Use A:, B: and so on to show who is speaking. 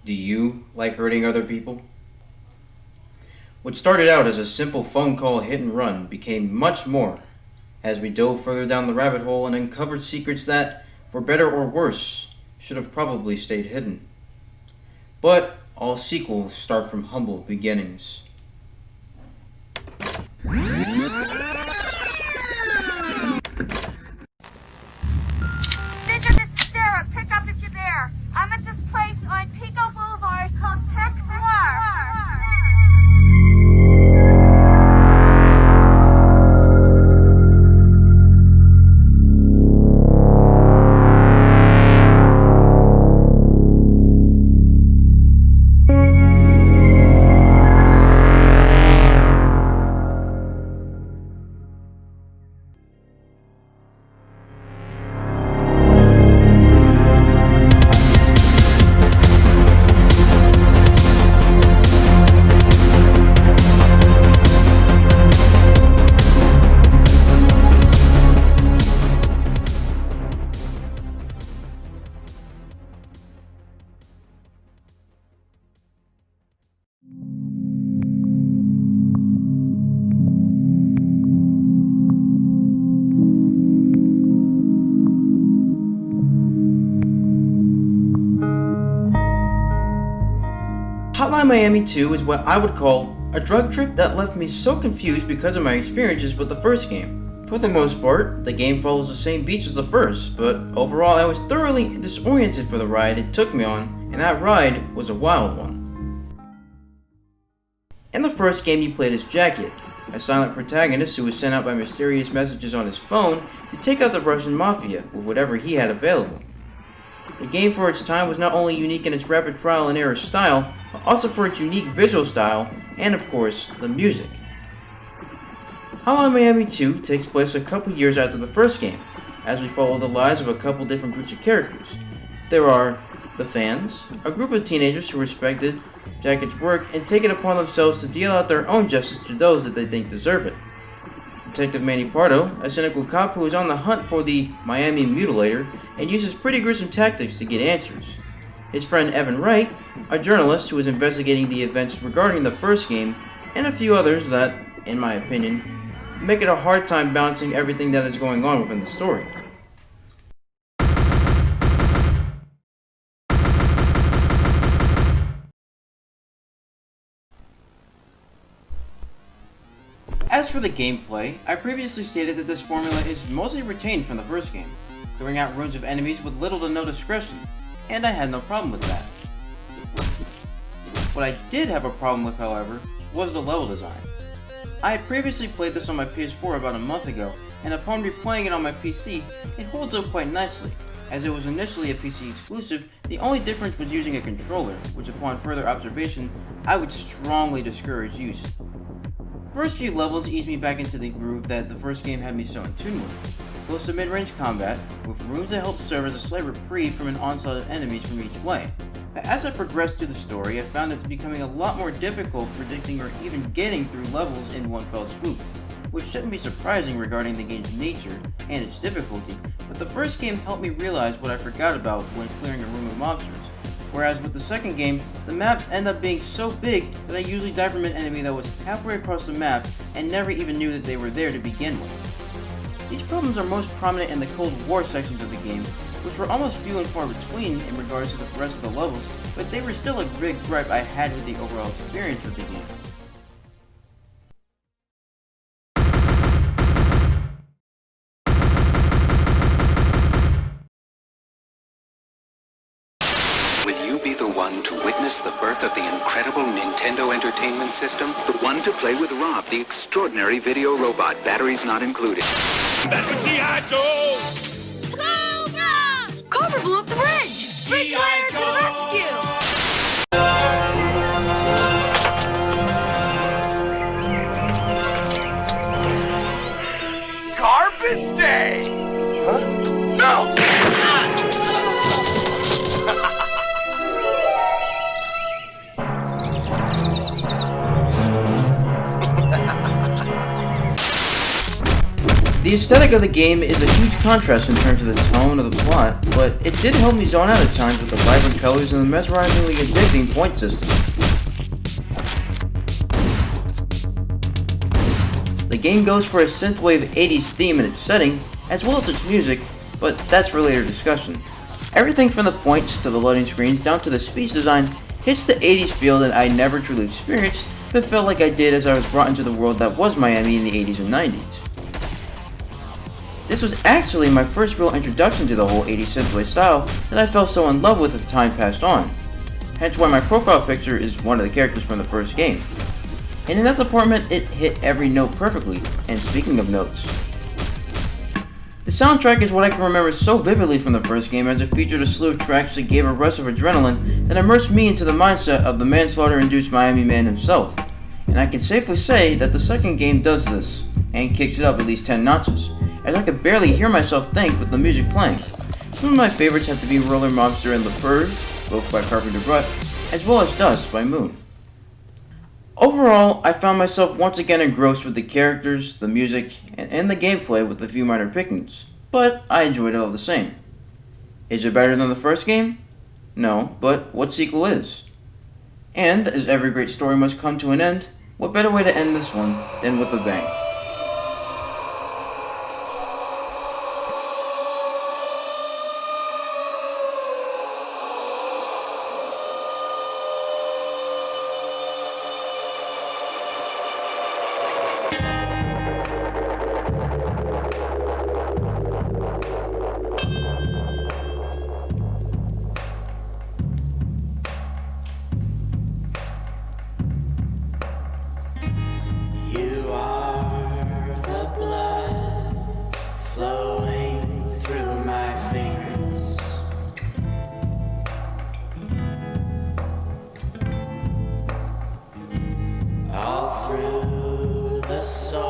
A: Do you like hurting other people? What started out as a simple phone call hit and run became much more as we dove further down the rabbit hole and uncovered secrets that, for better or worse, should have probably stayed hidden. But all sequels start from humble beginnings.
B: Ninja, this is Sarah. Pick up if you're there. I'm at this place on Pico Boulevard called Tech Noir.
A: Hotline Miami 2 is what I would call a drug trip that left me so confused because of my experiences with the first game. For the most part, the game follows the same beats as the first, but overall I was thoroughly disoriented for the ride it took me on, and that ride was a wild one. In the first game you played as Jacket, a silent protagonist who was sent out by mysterious messages on his phone to take out the Russian mafia with whatever he had available. The game for its time was not only unique in its rapid trial and error style, but also for its unique visual style, and of course, the music. Hotline Miami 2 takes place a couple years after the first game, as we follow the lives of a couple different groups of characters. There are the fans, a group of teenagers who respected Jacket's work and take it upon themselves to deal out their own justice to those that they think deserve it. Detective Manny Pardo, a cynical cop who is on the hunt for the Miami Mutilator and uses pretty gruesome tactics to get answers. His friend Evan Wright, a journalist who is investigating the events regarding the first game, and a few others that, in my opinion, make it a hard time balancing everything that is going on within the story. As for the gameplay, I previously stated that this formula is mostly retained from the first game, clearing out ruins of enemies with little to no discretion, and I had no problem with that. What I did have a problem with, however, was the level design. I had previously played this on my PS4 about a month ago, and upon replaying it on my PC, it holds up quite nicely. As it was initially a PC exclusive, the only difference was using a controller, which upon further observation, I would strongly discourage use. First few levels eased me back into the groove that the first game had me so in tune with. Close to mid-range combat, with rooms that helped serve as a slight reprieve from an onslaught of enemies from each way. But as I progressed through the story, I found it becoming a lot more difficult predicting or even getting through levels in one fell swoop, which shouldn't be surprising regarding the game's nature and its difficulty, but the first game helped me realize what I forgot about when clearing a room of monsters. Whereas with the second game, the maps end up being so big that I usually died from an enemy that was halfway across the map and never even knew that they were there to begin with. These problems are most prominent in the Cold War sections of the game, which were almost few and far between in regards to the rest of the levels, but they were still a big gripe I had with the overall experience with the game.
C: Will you be the one to witness the birth of the incredible Nintendo Entertainment System? The one to play with Rob, the extraordinary video robot, batteries not included.
D: Back with G.I. Joe!
B: Cobra! Cobra blew up the bridge! Bridge Layer to the rescue!
D: Garbage Day! Huh? No!
A: The aesthetic of the game is a huge contrast in terms of the tone of the plot, but it did help me zone out at times with the vibrant colors and the mesmerizingly addicting point system. The game goes for a synthwave 80s theme in its setting, as well as its music, but that's for later discussion. Everything from the points to the loading screens down to the speech design hits the 80s feel that I never truly experienced, but felt like I did as I was brought into the world that was Miami in the 80s and 90s. This was actually my first real introduction to the whole 80s synthwave style that I fell so in love with as time passed on, hence why my profile picture is one of the characters from the first game. And in that department, it hit every note perfectly, and speaking of notes, the soundtrack is what I can remember so vividly from the first game, as it featured a slew of tracks that gave a rush of adrenaline that immersed me into the mindset of the manslaughter-induced Miami man himself. And I can safely say that the second game does this, and kicks it up at least 10 notches, as I could barely hear myself think with the music playing. Some of my favorites have to be Roller Mobster and The Purge, both by Carpenter Brett, as well as Dust by Moon. Overall, I found myself once again engrossed with the characters, the music, and the gameplay with a few minor pickings, but I enjoyed it all the same. Is it better than the first game? No, but what sequel is? And, as every great story must come to an end, what better way to end this one than with a bang?
E: You are the blood flowing through my fingers. All through the soul.